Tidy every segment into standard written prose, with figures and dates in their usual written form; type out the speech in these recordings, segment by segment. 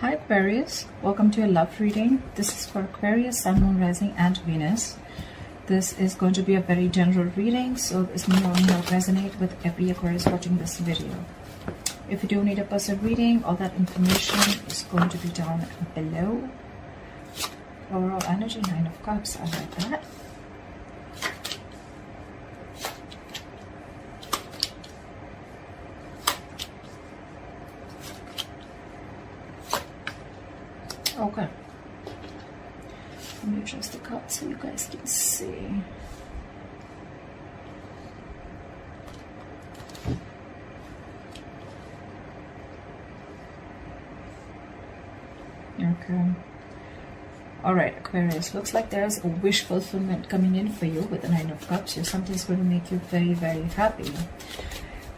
Hi Aquarius, welcome to a love reading. This is for Aquarius, Sun, Moon, Rising and Venus. This is going to be a very general reading, so this may or may not resonate with every Aquarius watching this video. If you do need a personal reading, all that information is going to be down below. Overall energy, 9 of Cups, I like that. Okay, let me adjust the cards so you guys can see. Okay. Alright, Aquarius, looks like there's a wish fulfillment coming in for you with the 9 of Cups here. Something's going to make you very, very happy.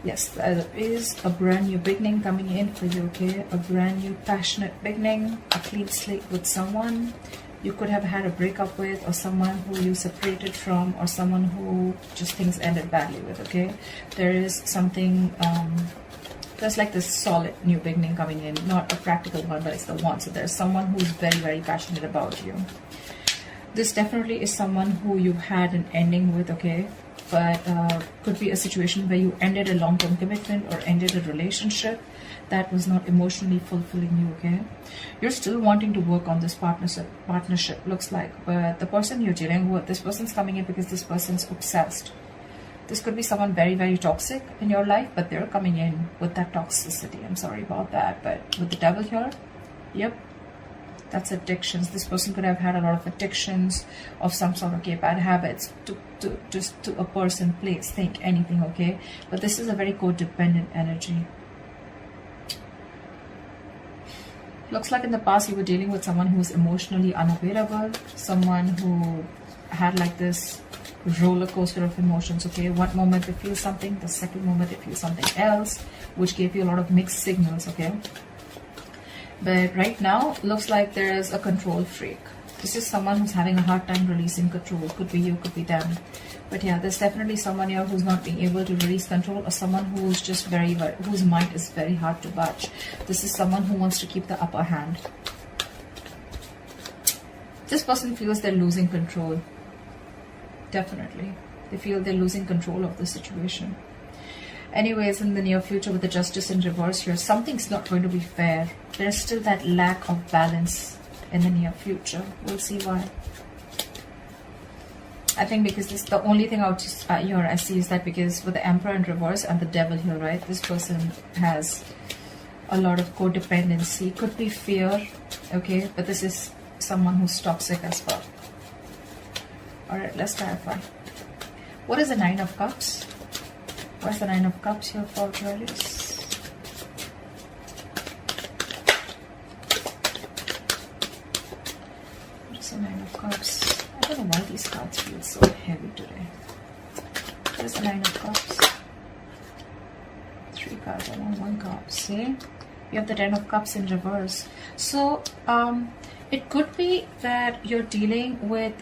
Yes, there is a brand new beginning coming in for you, okay? A brand new passionate beginning, a clean slate with someone you could have had a breakup with, or someone who you separated from, or someone who just things ended badly with, okay? There is something, there's like this solid new beginning coming in, not a practical one, but it's the one. So there's someone who's very, very passionate about you. This definitely is someone who you've had an ending with, okay? But could be a situation where you ended a long-term commitment or ended a relationship that was not emotionally fulfilling you, okay? You're still wanting to work on this partnership looks like, but the person you're dealing with, this person's coming in because this person's obsessed. This could be someone very, very toxic in your life, but they're coming in with that toxicity. I'm sorry about that, but with the devil here, yep. That's addictions. This person could have had a lot of addictions of some sort, okay? Bad habits to a person, place, think, anything, okay? But this is a very codependent energy. Looks like in the past you were dealing with someone who was emotionally unavailable, someone who had like this roller coaster of emotions, okay? One moment they feel something, the second moment they feel something else, which gave you a lot of mixed signals, okay? But right now, looks like there is a control freak. This is someone who's having a hard time releasing control. Could be you, could be them. But yeah, there's definitely someone here who's not being able to release control, or someone who's just whose mind is very hard to budge. This is someone who wants to keep the upper hand. This person feels they're losing control. Definitely. They feel they're losing control of the situation. Anyways, in the near future with the justice in reverse here, something's not going to be fair. There's still that lack of balance in the near future. We'll see why. I think because this, the only thing out here I see is that because with the Emperor in reverse and the devil here, right, this person has a lot of codependency. Could be fear, okay, but this is someone who's toxic as well. Alright, let's clarify. What is the 9 of Cups? What's the 9 of Cups here for Aquarius? What is the 9 of Cups? I don't know why these cards feel so heavy today. What is the 9 of Cups? 3 cards, I want 1 card. See? You have the 10 of Cups in reverse. So, it could be that you're dealing with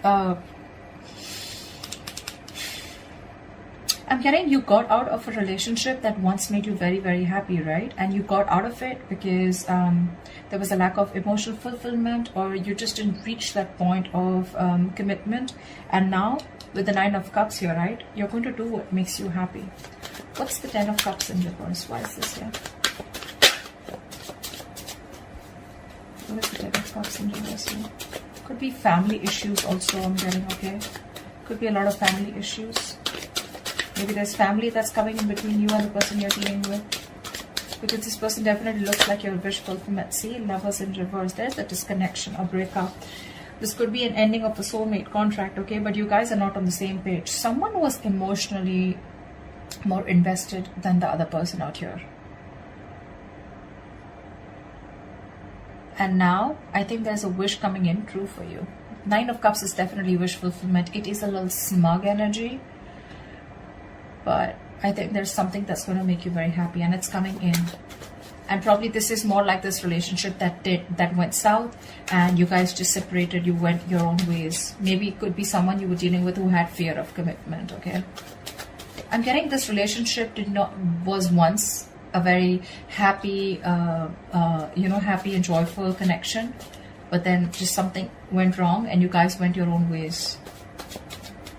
I'm getting you got out of a relationship that once made you very, very happy, right? And you got out of it because there was a lack of emotional fulfillment, or you just didn't reach that point of commitment. And now with the 9 of Cups here, right, you're going to do what makes you happy. What's the 10 of Cups in reverse? Why is this here? What is the 10 of Cups in reverse here? Could be family issues also, I'm getting, okay? Could be a lot of family issues. Maybe there's family that's coming in between you and the person you're dealing with. Because this person definitely looks like your wish fulfillment. See, Lovers in reverse. There's a disconnection, a breakup. This could be an ending of a soulmate contract, okay? But you guys are not on the same page. Someone was emotionally more invested than the other person out here. And now, I think there's a wish coming in true for you. 9 of Cups is definitely wish fulfillment. It is a little smug energy. But I think there's something that's going to make you very happy, and it's coming in. And probably this is more like this relationship that went south, and you guys just separated, you went your own ways. Maybe it could be someone you were dealing with who had fear of commitment, okay? I'm getting this relationship was once a very happy, happy and joyful connection, but then just something went wrong and you guys went your own ways.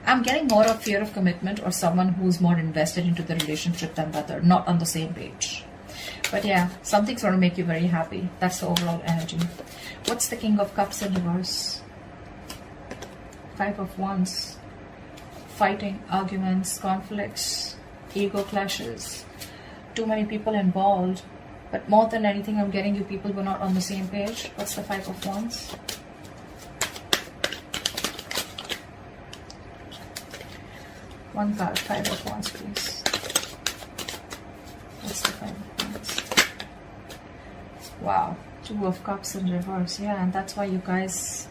I'm getting more of fear of commitment or someone who's more invested into the relationship than the other, not on the same page. But yeah, something's going to make you very happy. That's the overall energy. What's the King of Cups in reverse? 5 of Wands. Fighting, arguments, conflicts, ego clashes. Too many people involved. But more than anything, I'm getting you people were not on the same page. What's the 5 of Wands? One card, 5 of Wands, please. What's the 5 of Wands? Wow, 2 of Cups in reverse. Yeah, and that's why you guys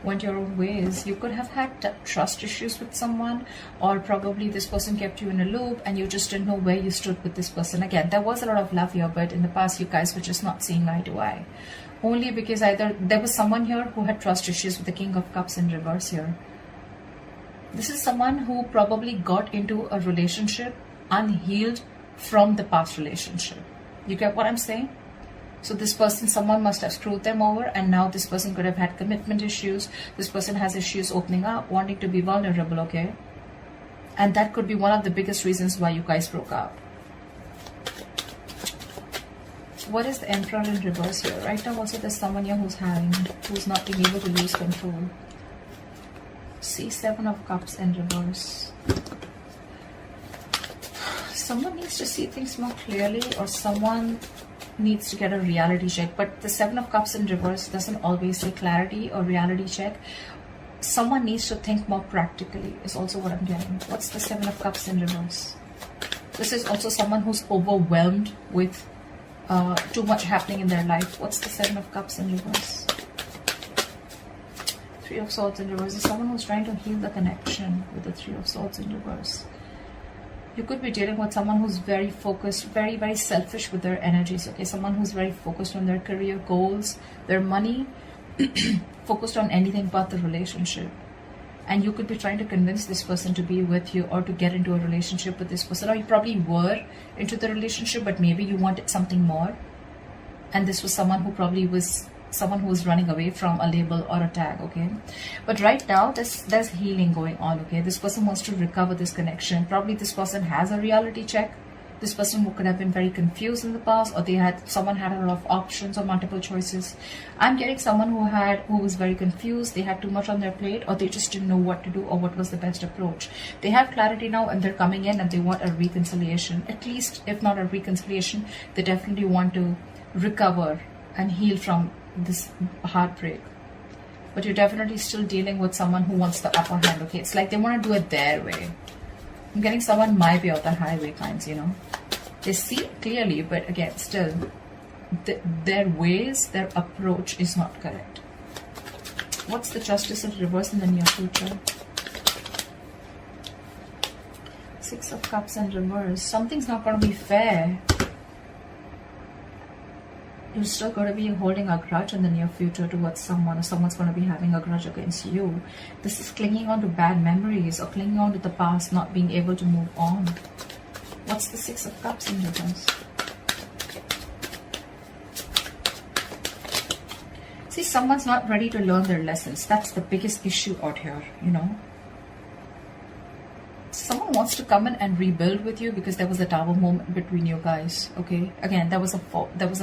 went your own ways. You could have had trust issues with someone, or probably this person kept you in a loop and you just didn't know where you stood with this person. Again, there was a lot of love here, but in the past you guys were just not seeing eye to eye. Only because either there was someone here who had trust issues with the King of Cups in reverse here. This is someone who probably got into a relationship unhealed from the past relationship. You get what I'm saying? So this person, someone must have screwed them over, and now this person could have had commitment issues. This person has issues opening up, wanting to be vulnerable, okay? And that could be one of the biggest reasons why you guys broke up. What is the Emperor in reverse here? Right now also there's someone here who's not being able to lose control. See, 7 of Cups in reverse. Someone needs to see things more clearly, or someone needs to get a reality check. But the 7 of Cups in reverse doesn't always say clarity or reality check. Someone needs to think more practically is also what I'm getting. What's the 7 of Cups in reverse? This is also someone who's overwhelmed with too much happening in their life. What's the 7 of Cups in reverse? 3 of Swords in reverse is someone who's trying to heal the connection with the 3 of Swords in reverse. You could be dealing with someone who's very focused, very, very selfish with their energies, okay? Someone who's very focused on their career goals, their money, focused on anything but the relationship. And you could be trying to convince this person to be with you or to get into a relationship with this person. Or you probably were into the relationship, but maybe you wanted something more. And this was someone who probably was someone who is running away from a label or a tag, okay? But right now there's healing going on, okay? This person wants to recover this connection. Probably this person has a reality check. This person who could have been very confused in the past, or someone had a lot of options or multiple choices. I'm getting someone who was very confused. They had too much on their plate, or they just didn't know what to do or what was the best approach. They have clarity now and they're coming in and they want a reconciliation. At least, if not a reconciliation, they definitely want to recover and heal from this heartbreak. But you're definitely still dealing with someone who wants the upper hand, okay? It's like they want to do it their way. I'm getting someone might be out the highway kinds, you know. They see it clearly, but again, still, their ways, their approach is not correct. What's the Justice in reverse in the near future? 6 of Cups in reverse. Something's not going to be fair. You're still going to be holding a grudge in the near future towards someone, or someone's going to be having a grudge against you. This is clinging on to bad memories or clinging on to the past, not being able to move on. What's the 6 of Cups in reverse? See, someone's not ready to learn their lessons. That's the biggest issue out here, you know. Someone wants to come in and rebuild with you because there was a tower moment between you guys, okay? Again, there was a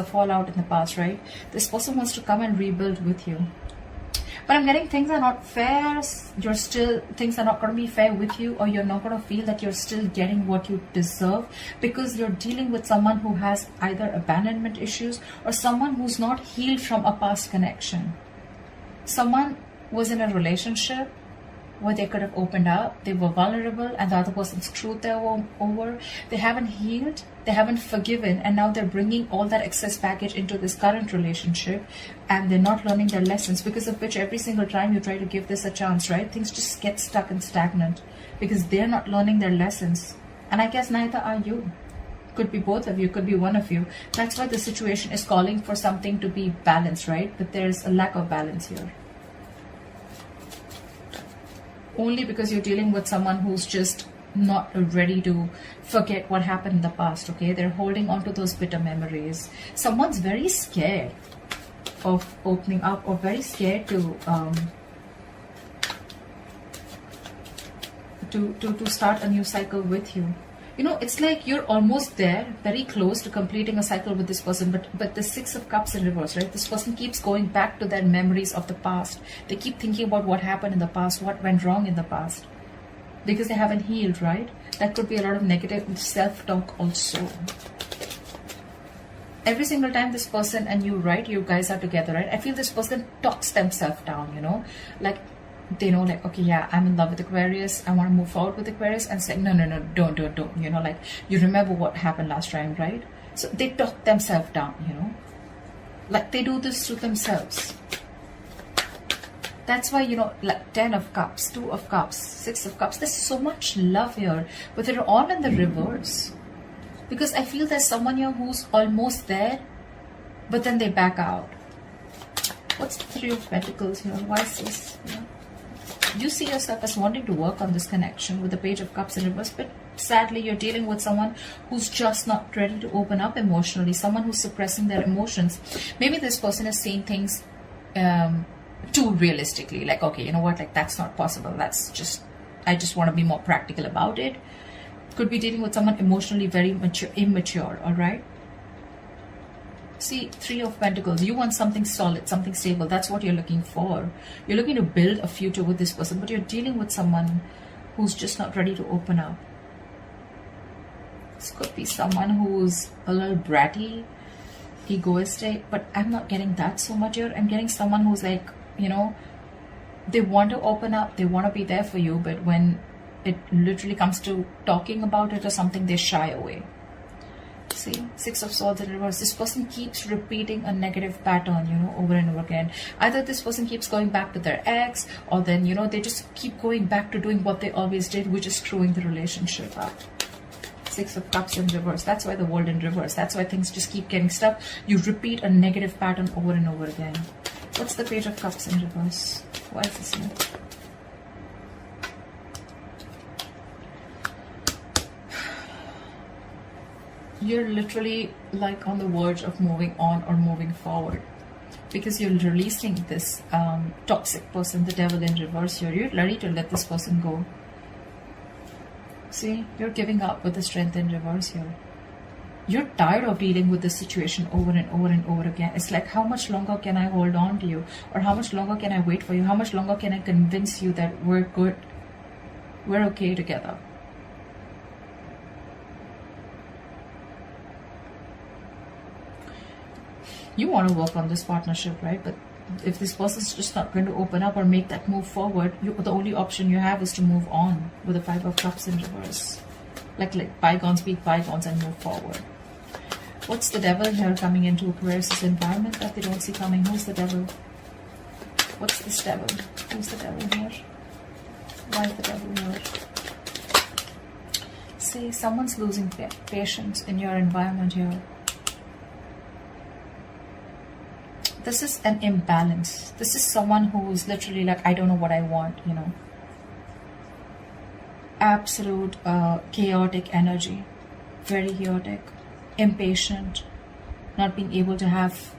fallout in the past, right? This person wants to come and rebuild with you. But I'm getting things are not fair. Things are not going to be fair with you, or you're not going to feel that you're still getting what you deserve, because you're dealing with someone who has either abandonment issues or someone who's not healed from a past connection. Someone was in a relationship where they could have opened up, they were vulnerable, and the other person screwed them over. They haven't healed, they haven't forgiven, and now they're bringing all that excess baggage into this current relationship, and they're not learning their lessons, because of which every single time you try to give this a chance, right, things just get stuck and stagnant because they're not learning their lessons. And I guess neither are you. Could be both of you, could be one of you. That's why the situation is calling for something to be balanced, right? But there's a lack of balance here. Only because you're dealing with someone who's just not ready to forget what happened in the past, okay? They're holding on to those bitter memories. Someone's very scared of opening up, or very scared to start a new cycle with you. You know, it's like you're almost there, very close to completing a cycle with this person, but the Six of Cups in reverse, right? This person keeps going back to their memories of the past. They keep thinking about what happened in the past, what went wrong in the past, because they haven't healed, right? That could be a lot of negative self-talk also. Every single time this person and you, right, you guys are together, right, I feel this person talks themselves down, you know, like they know, like, okay, yeah, I'm in love with Aquarius, I want to move forward with Aquarius, and say, no, don't, you know, like, you remember what happened last time, right? So they talk themselves down, you know, like they do this to themselves. That's why, you know, like 10 of Cups, 2 of Cups, 6 of Cups, there's so much love here, but they're all in the reverse. Because I feel there's someone here who's almost there, but then they back out. What's the 3 of Pentacles here? Why is this? Yeah. You see yourself as wanting to work on this connection with the Page of Cups in reverse, but sadly you're dealing with someone who's just not ready to open up emotionally, someone who's suppressing their emotions. Maybe this person is saying things too realistically, like, okay, you know what, like, that's not possible, that's just, I just want to be more practical about it. Could be dealing with someone emotionally very immature, all right? See, 3 of Pentacles, you want something solid, something stable. That's what you're looking for. You're looking to build a future with this person, but you're dealing with someone who's just not ready to open up. This could be someone who's a little bratty, egoistic, but I'm not getting that so much here. I'm getting someone who's like, you know, they want to open up, they want to be there for you, but when it literally comes to talking about it or something, they shy away. See, 6 of Swords in reverse. This person keeps repeating a negative pattern, you know, over and over again. Either this person keeps going back to their ex, or then, you know, they just keep going back to doing what they always did, which is screwing the relationship up. 6 of Cups in reverse. That's why the world in reverse. That's why things just keep getting stuck. You repeat a negative pattern over and over again. What's the Page of Cups in reverse? Why is this here? You're literally like on the verge of moving on or moving forward, because you're releasing this toxic person, the Devil in reverse here. You're ready to let this person go. See, you're giving up with the Strength in reverse here. You're tired of dealing with this situation over and over and over again. It's like, how much longer can I hold on to you? Or how much longer can I wait for you? How much longer can I convince you that we're good, we're okay together? You want to work on this partnership, right? But if this person's just not going to open up or make that move forward, the only option you have is to move on with the 5 of Cups in reverse. Like bygones be bygones and move forward. What's the Devil here coming into Aquarius' environment that they don't see coming? Who's the Devil? What's this Devil? Who's the Devil here? Why the Devil here? See, someone's losing patience in your environment here. This is an imbalance. This is someone who's literally like, I don't know what I want, you know. Absolute chaotic energy. Very chaotic. Impatient. Not being able to have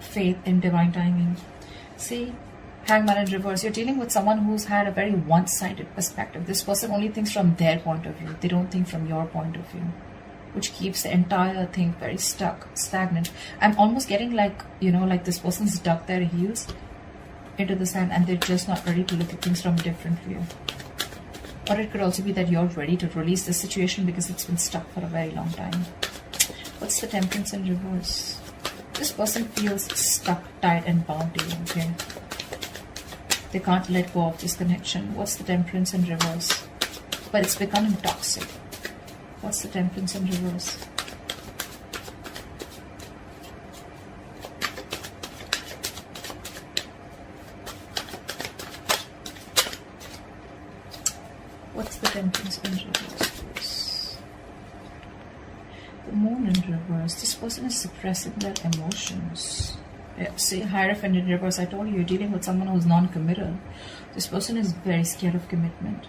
faith in divine timing. See, Hangman in reverse. You're dealing with someone who's had a very one-sided perspective. This person only thinks from their point of view. They don't think from your point of view, which keeps the entire thing very stuck, stagnant. I'm almost getting like, you know, like this person's dug their heels into the sand and they're just not ready to look at things from a different view. Or it could also be that you're ready to release the situation because it's been stuck for a very long time. What's the Temperance in reverse? This person feels stuck, tied and bound to you, okay? They can't let go of this connection. What's the Temperance in reverse? But it's becoming toxic. What's the Temperance in reverse? What's the Temperance in reverse? The Moon in reverse. This person is suppressing their emotions. Yeah, see, Hierophant in reverse. I told you, you're dealing with someone who's non-committal. This person is very scared of commitment.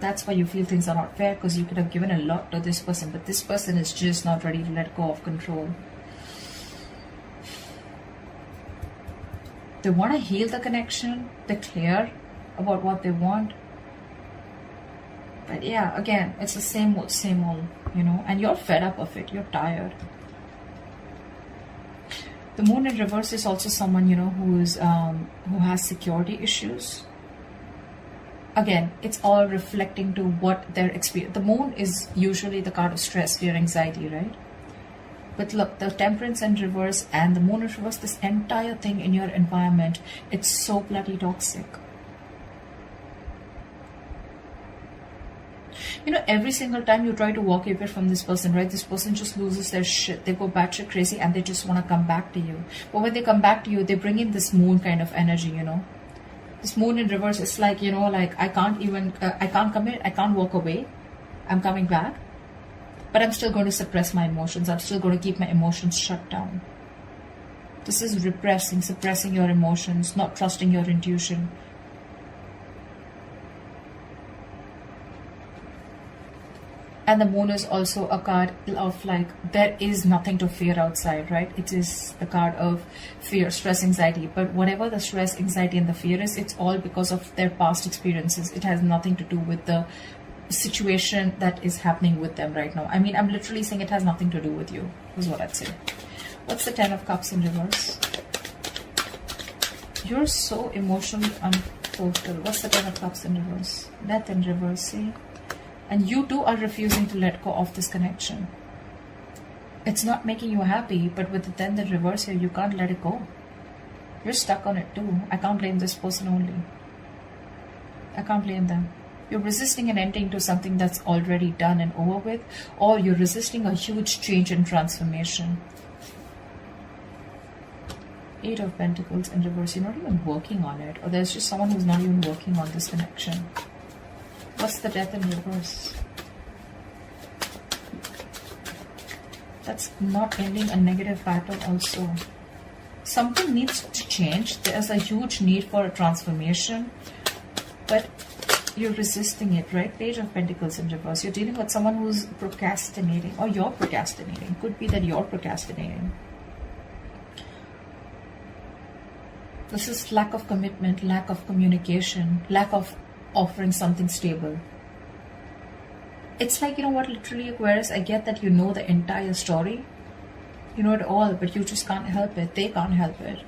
That's why you feel things are not fair, because you could have given a lot to this person, but this person is just not ready to let go of control. They want to heal the connection. They're clear about what they want. But yeah, again, it's the same old, you know, and you're fed up of it. You're tired. The moon in reverse is also someone, you know, who has security issues. Again, it's all reflecting to what their experience. The moon is usually the card of stress, fear, anxiety, right? But look, the temperance in reverse and the moon in reverse, this entire thing in your environment, it's so bloody toxic. You know, every single time you try to walk away from this person, right, this person just loses their shit. They go batshit crazy and they just want to come back to you. But when they come back to you, they bring in this moon kind of energy, you know. This moon in reverse, it's like, you know, like I can't commit, I can't walk away. I'm coming back. But I'm still going to suppress my emotions. I'm still going to keep my emotions shut down. This is repressing, suppressing your emotions, not trusting your intuition. And the moon is also a card of like, there is nothing to fear outside, right? It is the card of fear, stress, anxiety. But whatever the stress, anxiety, and the fear is, it's all because of their past experiences. It has nothing to do with the situation that is happening with them right now. I mean, I'm literally saying it has nothing to do with you, is what I'd say. What's the 10 of Cups in reverse? You're so emotionally unfulfilled. What's the 10 of Cups in reverse? Death in reverse, see? And you too are refusing to let go of this connection. It's not making you happy, but with the 10 in reverse here, you can't let it go. You're stuck on it too. I can't blame this person only. I can't blame them. You're resisting an ending to something that's already done and over with, or you're resisting a huge change and transformation. 8 of Pentacles in reverse. You're not even working on it, or there's just someone who's not even working on this connection. What's the Death in reverse? That's not ending a negative pattern also. Something needs to change. There's a huge need for a transformation, but you're resisting it, right? Page of Pentacles in reverse. You're dealing with someone who's procrastinating, or you're procrastinating. Could be that you're procrastinating. This is lack of commitment, lack of communication, lack of offering something stable. It's like, you know what, literally, Aquarius, I get that you know the entire story. You know it all, but you just can't help it. They can't help it.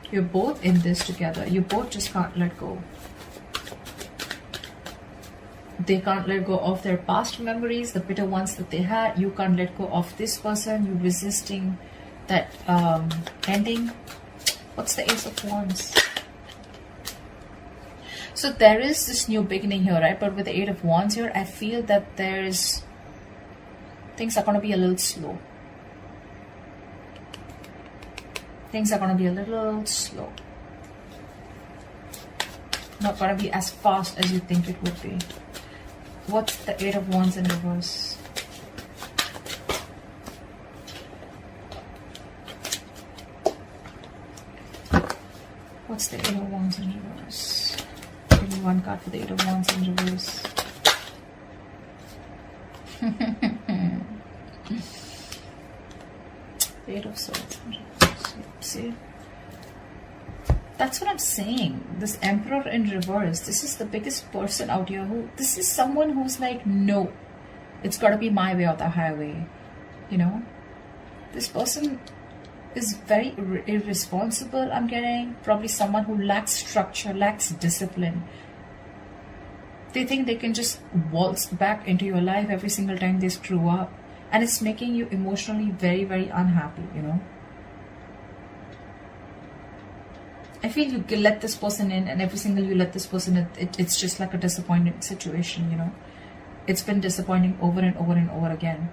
You're both in this together. You both just can't let go. They can't let go of their past memories, the bitter ones that they had. You can't let go of this person. You're resisting that ending. What's the Ace of Wands? So there is this new beginning here, right? But with the 8 of Wands here, I feel that things are going to be a little slow. Things are going to be a little slow. Not going to be as fast as you think it would be. What's the 8 of Wands in reverse? What's the 8 of Wands in reverse? Give me one card for the 8 of Wands in reverse. The 8 of Swords in reverse. See? That's what I'm saying. This Emperor in reverse, this is the biggest person out here this is someone who's like, no, it's got to be my way or the highway. You know? This person is very irresponsible, I'm getting. Probably someone who lacks structure, lacks discipline. They think they can just waltz back into your life every single time they screw up. And it's making you emotionally very, very unhappy, you know. I feel you let this person in, and every single you let this person in, it's just like a disappointing situation, you know. It's been disappointing over and over and over again.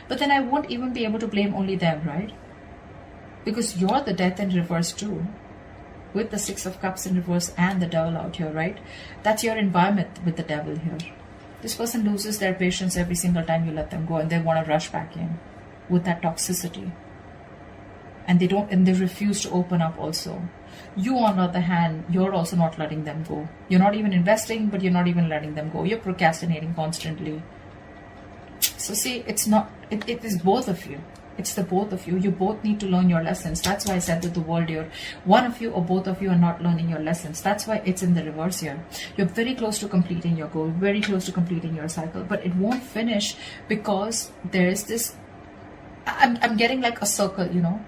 But then I won't even be able to blame only them, right? Because you're the Death in reverse too. With the 6 of Cups in reverse and the Devil out here, right? That's your environment with the Devil here. This person loses their patience every single time you let them go, and they want to rush back in with that toxicity. and they refuse to open up also. You, on the other hand, you're also not letting them go. You're not even investing, but you're not even letting them go. You're procrastinating constantly. So see, it is both of you. It's the both of you. You both need to learn your lessons. That's why I said that the world here, one of you or both of you are not learning your lessons. That's why it's in the reverse here. You're very close to completing your goal, very close to completing your cycle, but it won't finish because there is this, I'm getting like a circle, you know.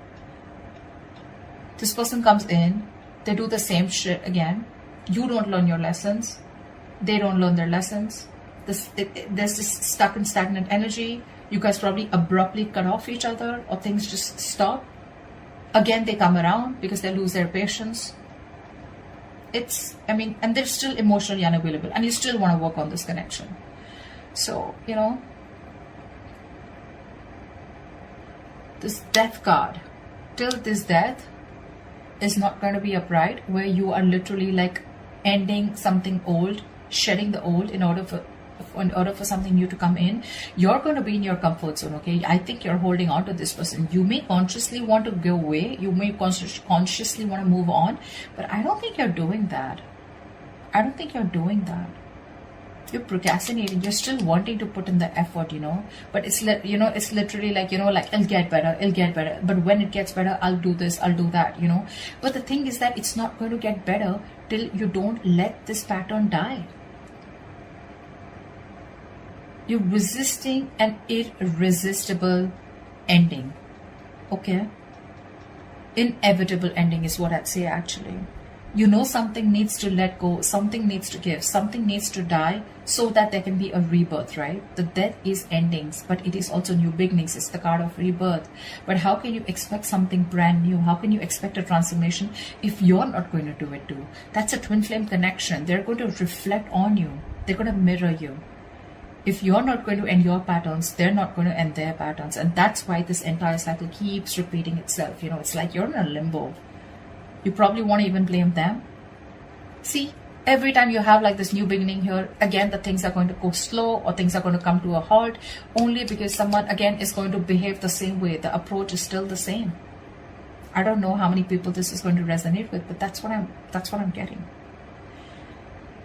This person comes in, they do the same shit again. You don't learn your lessons. They don't learn their lessons. There's this stuck and stagnant energy. You guys probably abruptly cut off each other, or things just stop. Again, they come around because they lose their patience. And they're still emotionally unavailable, and you still want to work on this connection. So, you know, this death card, till this death is not going to be upright, where you are literally like ending something old, shedding the old in order for something new to come in. You're going to be in your comfort zone, okay? I think you're holding on to this person. You may consciously want to go away. You may consciously want to move on, but I don't think you're doing that. I don't think you're doing that. You're procrastinating. You're still wanting to put in the effort, you know, but it's literally like, you know, like it'll get better, but when it gets better, I'll do this, I'll do that, you know. But the thing is that it's not going to get better till you don't let this pattern die. You're resisting an irresistible ending, okay? Inevitable ending is what I'd say, actually. You know, something needs to let go, something needs to give, something needs to die so that there can be a rebirth, right? The death is endings, but it is also new beginnings. It's the card of rebirth. But how can you expect something brand new? How can you expect a transformation if you're not going to do it too? That's a twin flame connection. They're going to reflect on you. They're going to mirror you. If you're not going to end your patterns, they're not going to end their patterns. And that's why this entire cycle keeps repeating itself. You know, it's like you're in a limbo. You probably want to even blame them. See, every time you have like this new beginning here, again, the things are going to go slow, or things are going to come to a halt, only because someone, again, is going to behave the same way. The approach is still the same. I don't know how many people this is going to resonate with, but that's what I'm getting.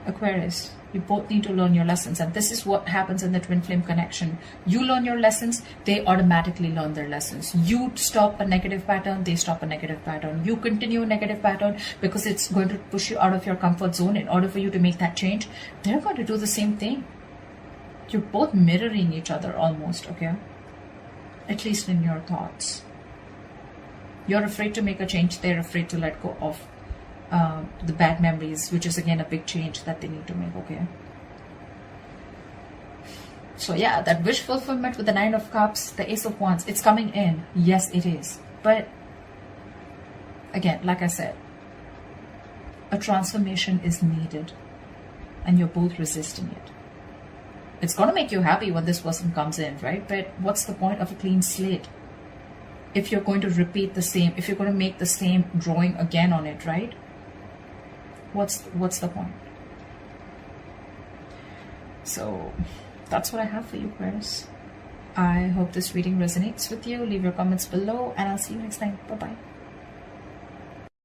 Aquarius, you both need to learn your lessons, and this is what happens in the twin flame connection. You learn your lessons, they automatically learn their lessons. You stop a negative pattern, they stop a negative pattern. You continue a negative pattern because it's going to push you out of your comfort zone. In order for you to make that change, they're going to do the same thing. You're both mirroring each other almost, okay? At least in your thoughts. You're afraid to make a change, they're afraid to let go of the bad memories, which is again a big change that they need to make, okay? So yeah, that wish fulfillment with the 9 of Cups, the Ace of Wands, it's coming in. Yes, it is. But again, like I said, a transformation is needed, and you're both resisting it. It's going to make you happy when this person comes in, right? But what's the point of a clean slate if you're going to repeat the same, if you're going to make the same drawing again on it, right? What's the point? So that's what I have for you, Aquarius. I hope this reading resonates with you. Leave your comments below, and I'll see you next time. Bye-bye.